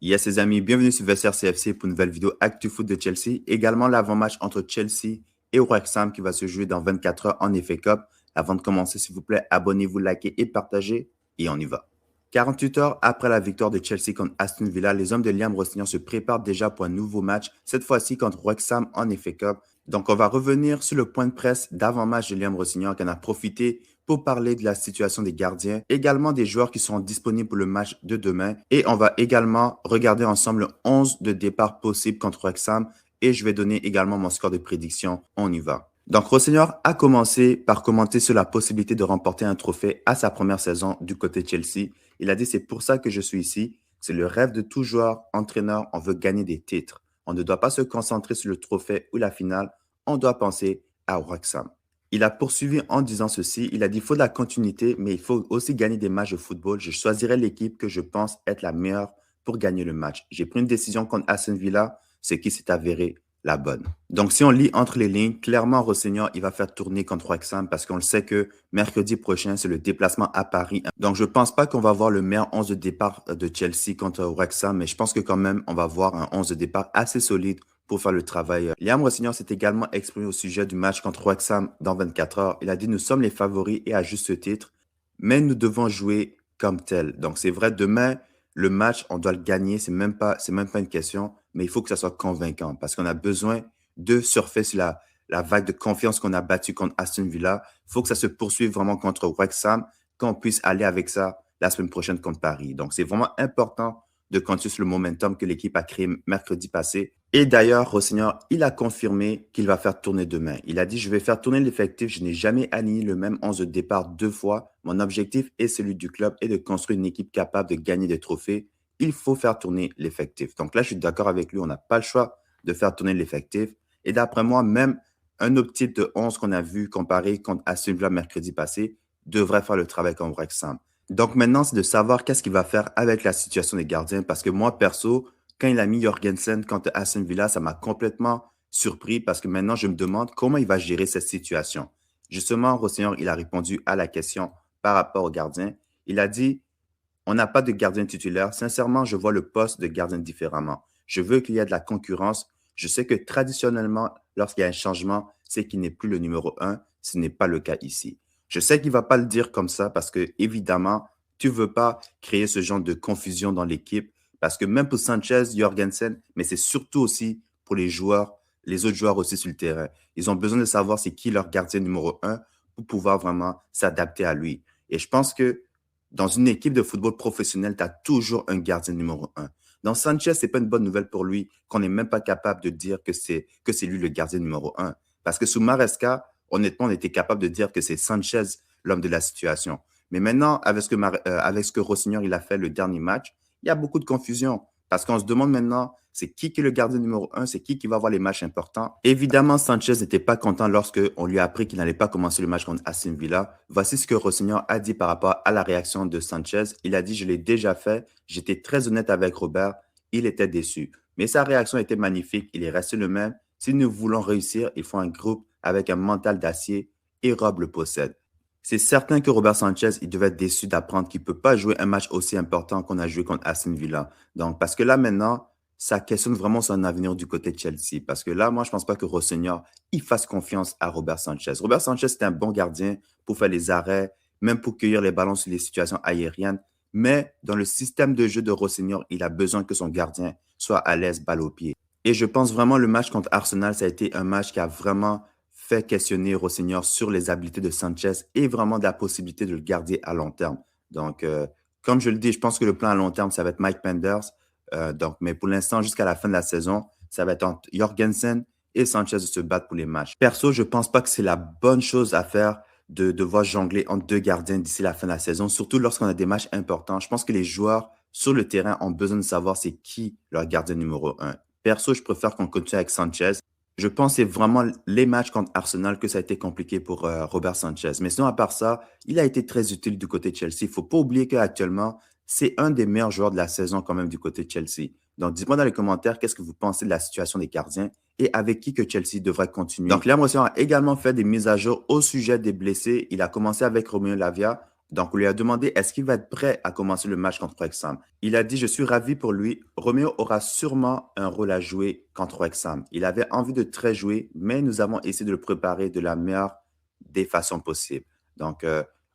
Yes, les amis, bienvenue sur Vestiaire CFC pour une nouvelle vidéo Actu Foot de Chelsea. Également l'avant-match entre Chelsea et Wrexham qui va se jouer dans 24 heures en FA Cup. Avant de commencer, s'il vous plaît, abonnez-vous, likez et partagez. Et on y va. 48 heures après la victoire de Chelsea contre Aston Villa, les hommes de Liam Rossignol se préparent déjà pour un nouveau match, cette fois-ci contre Wrexham en FA Cup. Donc, on va revenir sur le point de presse d'avant-match de Liam Rossignol qui en a profité pour parler de la situation des gardiens, également des joueurs qui seront disponibles pour le match de demain. Et on va également regarder ensemble le 11 de départ possible contre Wrexham et je vais donner également mon score de prédiction. On y va. Donc, Rossignol a commencé par commenter sur la possibilité de remporter un trophée à sa première saison du côté de Chelsea. Il a dit, c'est pour ça que je suis ici. C'est le rêve de tout joueur, entraîneur. On veut gagner des titres. On ne doit pas se concentrer sur le trophée ou la finale. On doit penser à Wrexham. Il a poursuivi en disant ceci. Il a dit, il faut de la continuité, mais il faut aussi gagner des matchs de football. Je choisirai l'équipe que je pense être la meilleure pour gagner le match. J'ai pris une décision contre Aston Villa, ce qui s'est avéré la bonne. Donc, si on lit entre les lignes, clairement, Rossignol, il va faire tourner contre Wrexham parce qu'on le sait que mercredi prochain, c'est le déplacement à Paris. Donc, je ne pense pas qu'on va voir le meilleur 11 de départ de Chelsea contre Wrexham, mais je pense que quand même, on va voir un 11 de départ assez solide pour faire le travail. Liam Rossignol s'est également exprimé au sujet du match contre Wrexham dans 24 heures. Il a dit, nous sommes les favoris et à juste titre, mais nous devons jouer comme tel. Donc, c'est vrai, demain, le match, on doit le gagner. C'est même pas une question, mais il faut que ça soit convaincant parce qu'on a besoin de surfer sur la vague de confiance qu'on a battue contre Aston Villa. Il faut que ça se poursuive vraiment contre Wrexham, qu'on puisse aller avec ça la semaine prochaine contre Paris. Donc, c'est vraiment important de continuer sur le momentum que l'équipe a créé mercredi passé. Et d'ailleurs, Rossignol, il a confirmé qu'il va faire tourner demain. Il a dit, je vais faire tourner l'effectif. Je n'ai jamais aligné le même 11 de départ 2 fois. Mon objectif et celui du club est de construire une équipe capable de gagner des trophées. Il faut faire tourner l'effectif. Donc là, je suis d'accord avec lui. On n'a pas le choix de faire tourner l'effectif. Et d'après moi, même un autre type de 11 qu'on a vu comparé contre Aston Villa mercredi passé devrait faire le travail contre Wrexham. Donc maintenant, c'est de savoir qu'est-ce qu'il va faire avec la situation des gardiens. Parce que moi, perso, quand il a mis Jorgensen contre Aston Villa, ça m'a complètement surpris parce que maintenant, je me demande comment il va gérer cette situation. Justement, Rossignol, il a répondu à la question par rapport aux gardiens. Il a dit, on n'a pas de gardien titulaire. Sincèrement, je vois le poste de gardien différemment. Je veux qu'il y ait de la concurrence. Je sais que traditionnellement, lorsqu'il y a un changement, c'est qu'il n'est plus le numéro 1. Ce n'est pas le cas ici. Je sais qu'il ne va pas le dire comme ça parce que, évidemment, tu ne veux pas créer ce genre de confusion dans l'équipe parce que même pour Sanchez, Jorgensen, mais c'est surtout aussi pour les joueurs, les autres joueurs aussi sur le terrain. Ils ont besoin de savoir c'est qui leur gardien numéro 1 pour pouvoir vraiment s'adapter à lui. Et je pense que dans une équipe de football professionnel, tu as toujours un gardien numéro 1. Dans Sanchez, ce n'est pas une bonne nouvelle pour lui qu'on n'est même pas capable de dire que c'est lui le gardien numéro 1. Parce que sous Maresca, honnêtement, on était capable de dire que c'est Sanchez l'homme de la situation. Mais maintenant, avec ce que Rossignol il a fait le dernier match, il y a beaucoup de confusion. Parce qu'on se demande maintenant, c'est qui est le gardien numéro 1, c'est qui va avoir les matchs importants. Évidemment, Sanchez n'était pas content lorsqu'on lui a appris qu'il n'allait pas commencer le match contre Aston Villa. Voici ce que Rossignol a dit par rapport à la réaction de Sanchez. Il a dit, je l'ai déjà fait, j'étais très honnête avec Robert, il était déçu. Mais sa réaction était magnifique, il est resté le même. Si nous voulons réussir, il faut un groupe avec un mental d'acier et Rob le possède. C'est certain que Robert Sanchez, il devait être déçu d'apprendre qu'il ne peut pas jouer un match aussi important qu'on a joué contre Aston Villa. Donc, parce que là, maintenant, ça questionne vraiment son avenir du côté de Chelsea. Parce que là, moi, je ne pense pas que Rossignol, il fasse confiance à Robert Sanchez. Robert Sanchez, c'est un bon gardien pour faire les arrêts, même pour cueillir les ballons sur les situations aériennes. Mais dans le système de jeu de Rossignol, il a besoin que son gardien soit à l'aise, balle au pied. Et je pense vraiment le match contre Arsenal, ça a été un match qui a vraiment fait questionner Rossignol sur les habiletés de Sanchez et vraiment de la possibilité de le garder à long terme. Donc, comme je le dis, je pense que le plan à long terme, ça va être Mike Penders. Mais pour l'instant, jusqu'à la fin de la saison, ça va être entre Jorgensen et Sanchez de se battre pour les matchs. Perso, je ne pense pas que c'est la bonne chose à faire de devoir jongler entre deux gardiens d'ici la fin de la saison, surtout lorsqu'on a des matchs importants. Je pense que les joueurs sur le terrain ont besoin de savoir c'est qui leur gardien numéro 1. Perso, je préfère qu'on continue avec Sanchez. Je pense que c'est vraiment les matchs contre Arsenal que ça a été compliqué pour Robert Sanchez. Mais sinon, à part ça, il a été très utile du côté de Chelsea. Il ne faut pas oublier qu'actuellement, c'est un des meilleurs joueurs de la saison quand même du côté de Chelsea. Donc, dites-moi dans les commentaires qu'est-ce que vous pensez de la situation des gardiens et avec qui que Chelsea devrait continuer. Donc, Liam Rossignol a également fait des mises à jour au sujet des blessés. Il a commencé avec Romeo Lavia. Donc, on lui a demandé est-ce qu'il va être prêt à commencer le match contre Wrexham. Il a dit je suis ravi pour lui. Roméo aura sûrement un rôle à jouer contre Wrexham. Il avait envie de très jouer, mais nous avons essayé de le préparer de la meilleure des façons possibles. Donc,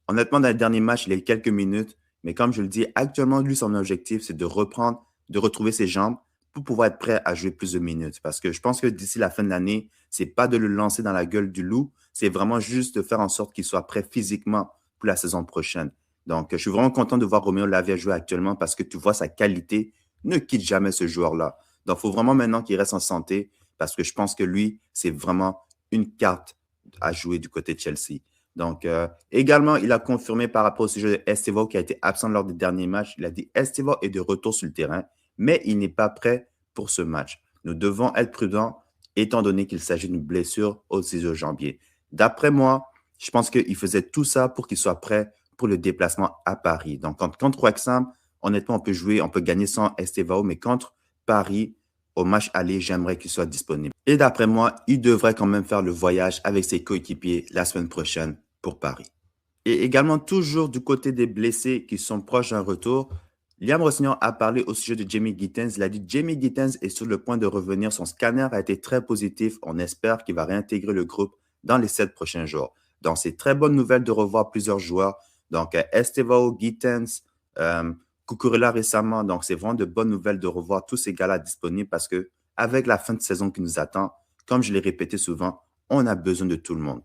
honnêtement, dans le dernier match, il a eu quelques minutes, mais comme je le dis, actuellement, lui, son objectif, c'est de reprendre, de retrouver ses jambes pour pouvoir être prêt à jouer plus de minutes. Parce que je pense que d'ici la fin de l'année, c'est pas de le lancer dans la gueule du loup, c'est vraiment juste de faire en sorte qu'il soit prêt physiquement pour la saison prochaine. Donc, je suis vraiment content de voir Roméo Lavia jouer actuellement parce que tu vois sa qualité ne quitte jamais ce joueur-là. Donc, il faut vraiment maintenant qu'il reste en santé parce que je pense que lui, c'est vraiment une carte à jouer du côté de Chelsea. Donc, également, il a confirmé par rapport au sujet de Estevao qui a été absent lors des derniers matchs. Il a dit Estevao est de retour sur le terrain, mais il n'est pas prêt pour ce match. Nous devons être prudents étant donné qu'il s'agit d'une blessure au ischio-jambier. D'après moi, je pense qu'il faisait tout ça pour qu'il soit prêt pour le déplacement à Paris. Donc, contre Wrexham, honnêtement, on peut jouer, on peut gagner sans Estevao, mais contre Paris, au match aller, j'aimerais qu'il soit disponible. Et d'après moi, il devrait quand même faire le voyage avec ses coéquipiers la semaine prochaine pour Paris. Et également, toujours du côté des blessés qui sont proches d'un retour, Liam Rossignol a parlé au sujet de Jamie Gittens. Il a dit Jamie Gittens est sur le point de revenir. Son scanner a été très positif. On espère qu'il va réintégrer le groupe dans les 7 prochains jours. Donc, c'est très bonne nouvelle de revoir plusieurs joueurs. Donc, Estevao, Gittens, Cucurella récemment. Donc, c'est vraiment de bonnes nouvelles de revoir tous ces gars-là disponibles parce que avec la fin de saison qui nous attend, comme je l'ai répété souvent, on a besoin de tout le monde.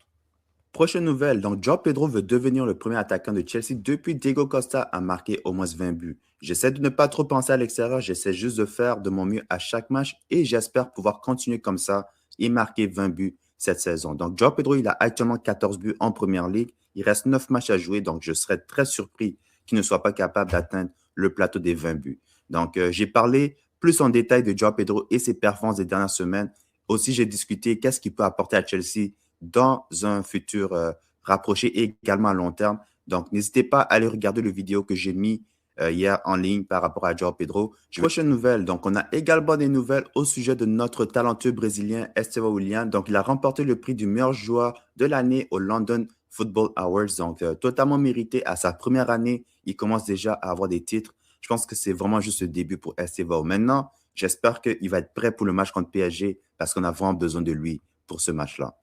Prochaine nouvelle, donc João Pedro veut devenir le premier attaquant de Chelsea depuis Diego Costa a marqué au moins 20 buts. J'essaie de ne pas trop penser à l'extérieur, j'essaie juste de faire de mon mieux à chaque match et j'espère pouvoir continuer comme ça et marquer 20 buts cette saison. Donc João Pedro, il a actuellement 14 buts en Première Ligue, il reste 9 matchs à jouer, donc je serais très surpris qu'il ne soit pas capable d'atteindre le plateau des 20 buts. Donc j'ai parlé plus en détail de João Pedro et ses performances des dernières semaines. Aussi, j'ai discuté qu'est-ce qu'il peut apporter à Chelsea dans un futur rapproché et également à long terme. Donc, n'hésitez pas à aller regarder le vidéo que j'ai mis hier en ligne par rapport à João Pedro. Prochaine nouvelle, donc on a également des nouvelles au sujet de notre talentueux Brésilien Estevão Willian. Donc, il a remporté le prix du meilleur joueur de l'année au London Football Awards. Donc, totalement mérité à sa première année. Il commence déjà à avoir des titres. Je pense que c'est vraiment juste le début pour Estevão. Maintenant, j'espère qu'il va être prêt pour le match contre PSG parce qu'on a vraiment besoin de lui pour ce match-là.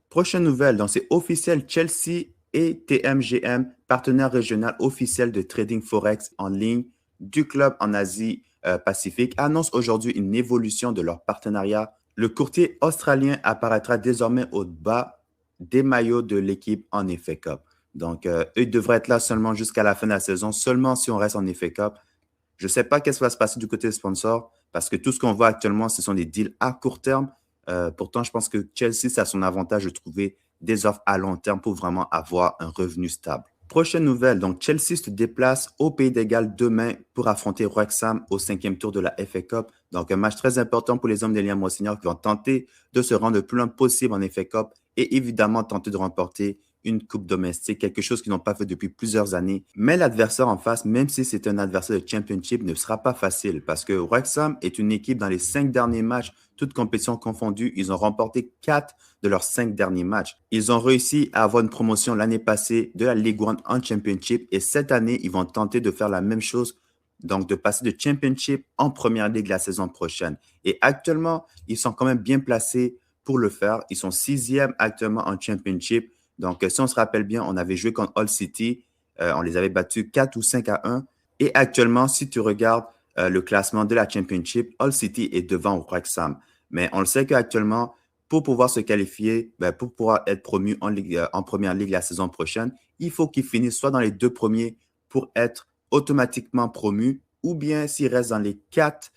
Prochaine nouvelle, donc c'est officiel, Chelsea et TMGM, partenaire régional officiel de trading forex en ligne du club en Asie Pacifique, annoncent aujourd'hui une évolution de leur partenariat. Le courtier australien apparaîtra désormais au bas des maillots de l'équipe en FA Cup. Donc, eux devraient être là seulement jusqu'à la fin de la saison, seulement si on reste en FA Cup. Je ne sais pas qu'est-ce qui va se passer du côté des sponsors parce que tout ce qu'on voit actuellement, ce sont des deals à court terme. Pourtant, je pense que Chelsea, ça a son avantage de trouver des offres à long terme pour vraiment avoir un revenu stable. Prochaine nouvelle, donc Chelsea se déplace au Pays de Galles demain pour affronter Wrexham au 5e tour de la FA Cup. Donc un match très important pour les hommes de Liam Rossignol qui vont tenter de se rendre le plus loin possible en FA Cup et évidemment tenter de remporter une coupe domestique, quelque chose qu'ils n'ont pas fait depuis plusieurs années. Mais l'adversaire en face, même si c'est un adversaire de Championship, ne sera pas facile parce que Wrexham est une équipe dans les 5 derniers matchs, toutes compétitions confondues. Ils ont remporté 4 de leurs 5 derniers matchs. Ils ont réussi à avoir une promotion l'année passée de la Ligue 1 en Championship et cette année, ils vont tenter de faire la même chose, donc de passer de Championship en Première Ligue la saison prochaine. Et actuellement, ils sont quand même bien placés pour le faire. Ils sont 6e actuellement en Championship. Donc, si on se rappelle bien, on avait joué contre Hull City. On les avait battus 4 ou 5-1. Et actuellement, si tu regardes le classement de la Championship, Hull City est devant Wrexham. Mais on le sait qu'actuellement, pour pouvoir se qualifier, pour pouvoir être promu en Première Ligue la saison prochaine, il faut qu'ils finissent soit dans les 2 premiers pour être automatiquement promus, ou bien s'ils restent dans les 4,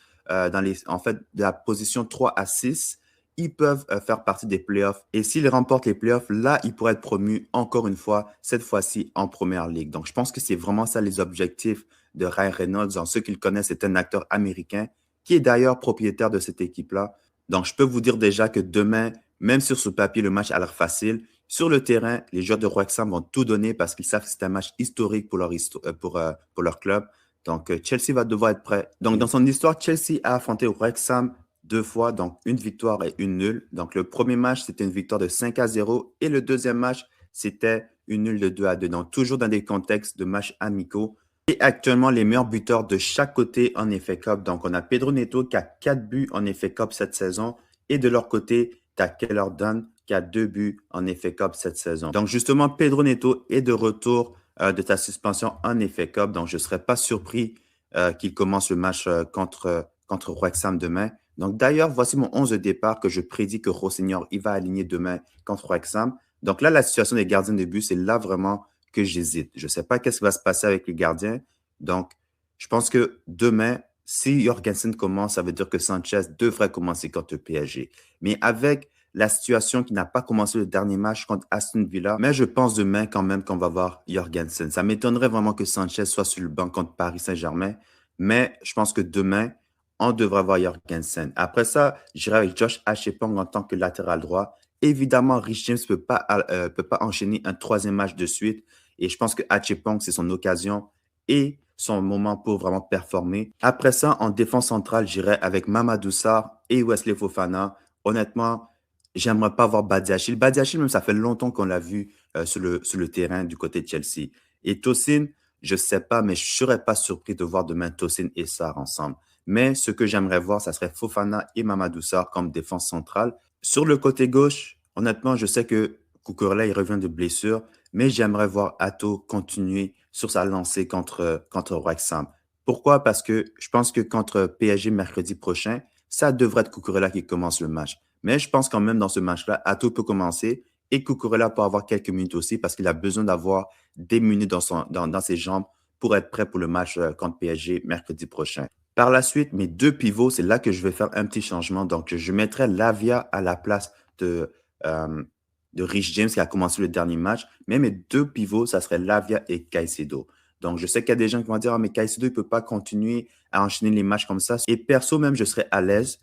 en fait, de la position 3 à 6, ils peuvent faire partie des playoffs. Et s'ils remportent les playoffs, là, ils pourraient être promus encore une fois, cette fois-ci en Première Ligue. Donc, je pense que c'est vraiment ça les objectifs de Ryan Reynolds. Dans ceux qui le connaissent, c'est un acteur américain qui est d'ailleurs propriétaire de cette équipe-là. Donc, je peux vous dire déjà que demain, même sur ce papier, le match a l'air facile. Sur le terrain, les joueurs de Wrexham vont tout donner parce qu'ils savent que c'est un match historique pour leur club. Donc, Chelsea va devoir être prêt. Donc, dans son histoire, Chelsea a affronté Wrexham 2 fois, donc une victoire et une nulle. Donc, le premier match, c'était une victoire de 5-0 et le deuxième match, c'était une nulle de 2-2. Donc, toujours dans des contextes de matchs amicaux. Et actuellement, les meilleurs buteurs de chaque côté en FA Cup. Donc, on a Pedro Neto qui a 4 buts en FA Cup cette saison. Et de leur côté, tu as Keller Dunn qui a 2 buts en FA Cup cette saison. Donc, justement, Pedro Neto est de retour de ta suspension en FA Cup. Donc, je ne serais pas surpris qu'il commence le match contre Wrexham demain. Donc, d'ailleurs, voici mon 11 de départ que je prédis que Rossignol il va aligner demain contre Wrexham. Donc là, la situation des gardiens de but, c'est là vraiment que j'hésite. Je ne sais pas qu'est-ce qui va se passer avec les gardiens. Donc, je pense que demain, si Jorgensen commence, ça veut dire que Sanchez devrait commencer contre le PSG. Mais avec la situation qui n'a pas commencé le dernier match contre Aston Villa, mais je pense demain quand même qu'on va voir Jorgensen. Ça m'étonnerait vraiment que Sanchez soit sur le banc contre Paris Saint-Germain, mais je pense que demain, on devrait voir Jorgensen. Après ça, j'irai avec Josh Achepong en tant que latéral droit. Évidemment, Rich James ne peut pas enchaîner un troisième match de suite. Et je pense que Achepong, c'est son occasion et son moment pour vraiment performer. Après ça, en défense centrale, j'irai avec Mamadou Sarr et Wesley Fofana. Honnêtement, j'aimerais pas voir Badiachil. Badiachil, même, ça fait longtemps qu'on l'a vu sur le terrain du côté de Chelsea. Et Tosin, je ne sais pas, mais je ne serais pas surpris de voir demain Tosin et Sarr ensemble. Mais ce que j'aimerais voir, ça serait Fofana et Mamadou Sarr comme défense centrale. Sur le côté gauche, honnêtement, je sais que Cucurella, il revient de blessure, mais j'aimerais voir Atto continuer sur sa lancée contre Wrexham. Pourquoi? Parce que je pense que contre PSG mercredi prochain, ça devrait être Cucurella qui commence le match. Mais je pense quand même dans ce match-là, Atto peut commencer et Cucurella peut avoir quelques minutes aussi parce qu'il a besoin d'avoir des minutes dans ses jambes pour être prêt pour le match contre PSG mercredi prochain. Par la suite, mes deux pivots, c'est là que je vais faire un petit changement. Donc, je mettrai Lavia à la place euh, de Rich James qui a commencé le dernier match. Mais mes deux pivots, ça serait Lavia et Caicedo. Donc, je sais qu'il y a des gens qui vont dire, ah, mais Caicedo, il ne peut pas continuer à enchaîner les matchs comme ça. Et perso, même, je serais à l'aise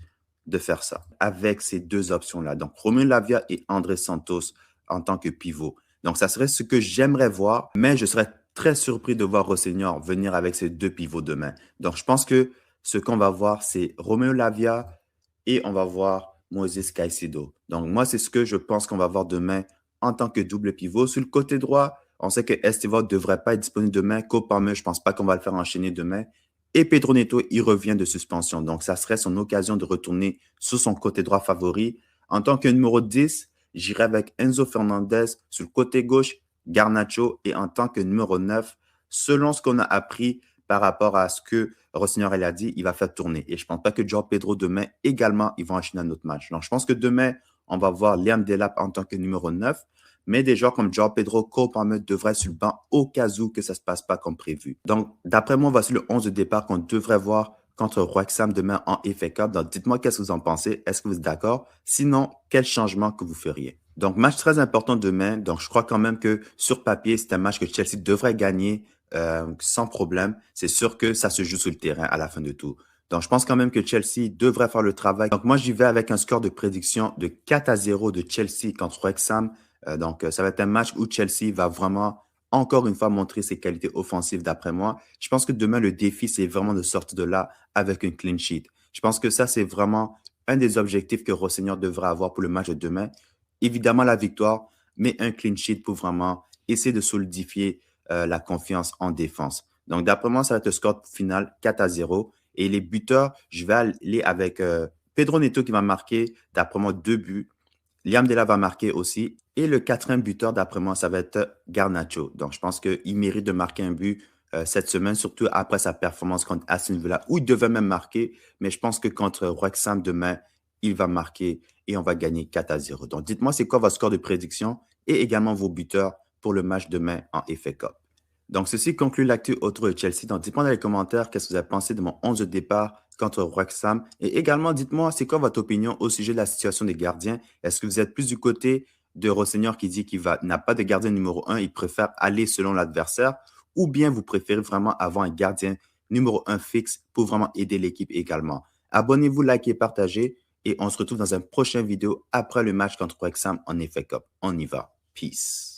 de faire ça avec ces deux options-là. Donc, Romelu Lavia et André Santos en tant que pivot. Donc, ça serait ce que j'aimerais voir, mais je serais très surpris de voir Rossignol venir avec ces deux pivots demain. Donc, je pense que ce qu'on va voir, c'est Romelu Lavia et on va voir Moïse Caicedo. Donc, moi, c'est ce que je pense qu'on va voir demain en tant que double pivot. Sur le côté droit, on sait que Estevao ne devrait pas être disponible demain. Copameux, je ne pense pas qu'on va le faire enchaîner demain. Et Pedro Neto, il revient de suspension. Donc, ça serait son occasion de retourner sur son côté droit favori. En tant que numéro 10, j'irai avec Enzo Fernandez sur le côté gauche, Garnacho. Et en tant que numéro 9, selon ce qu'on a appris par rapport à ce que Rossignol a dit, il va faire tourner. Et je ne pense pas que João Pedro demain également, ils vont enchaîner un autre match. Donc, je pense que demain, on va voir Liam Delap en tant que numéro 9. Mais des joueurs comme João Pedro, Cole Palmer devraient être sur le banc au cas où que ça ne se passe pas comme prévu. Donc, d'après moi, voici le 11 de départ qu'on devrait voir contre Wrexham demain en FA Cup. Donc, dites-moi qu'est-ce que vous en pensez. Est-ce que vous êtes d'accord? Sinon, quel changement que vous feriez? Donc, match très important demain. Donc, je crois quand même que sur papier, c'est un match que Chelsea devrait gagner sans problème. C'est sûr que ça se joue sur le terrain à la fin de tout. Donc, je pense quand même que Chelsea devrait faire le travail. Donc, moi, j'y vais avec un score de prédiction de 4-0 de Chelsea contre Wrexham. Donc, ça va être un match où Chelsea va vraiment, encore une fois, montrer ses qualités offensives d'après moi. Je pense que demain, le défi, c'est vraiment de sortir de là avec une clean sheet. Je pense que ça, c'est vraiment un des objectifs que Rossignol devra avoir pour le match de demain. Évidemment, la victoire, mais un clean sheet pour vraiment essayer de solidifier la confiance en défense. Donc, d'après moi, ça va être le score final 4-0. Et les buteurs, je vais aller avec Pedro Neto qui va marquer, d'après moi, 2 buts. Liam Delap va marquer aussi. Et le quatrième buteur, d'après moi, ça va être Garnacho. Donc, je pense qu'il mérite de marquer un but cette semaine, surtout après sa performance contre Aston Villa, où il devait même marquer. Mais je pense que contre Wrexham demain, il va marquer et on va gagner 4-0. Donc, dites-moi, c'est quoi votre score de prédiction et également vos buteurs pour le match demain en FA Cup. Donc, ceci conclut l'actu autour de Chelsea. Donc, dites-moi dans les commentaires qu'est-ce que vous avez pensé de mon 11 de départ contre Wrexham. Et également, dites-moi, c'est quoi votre opinion au sujet de la situation des gardiens? Est-ce que vous êtes plus du côté de Rossignol qui dit qu'il n'a pas de gardien numéro 1, il préfère aller selon l'adversaire, ou bien vous préférez vraiment avoir un gardien numéro 1 fixe pour vraiment aider l'équipe également? Abonnez-vous, likez, partagez, et on se retrouve dans une prochaine vidéo après le match contre Wrexham en FA Cup. On y va. Peace.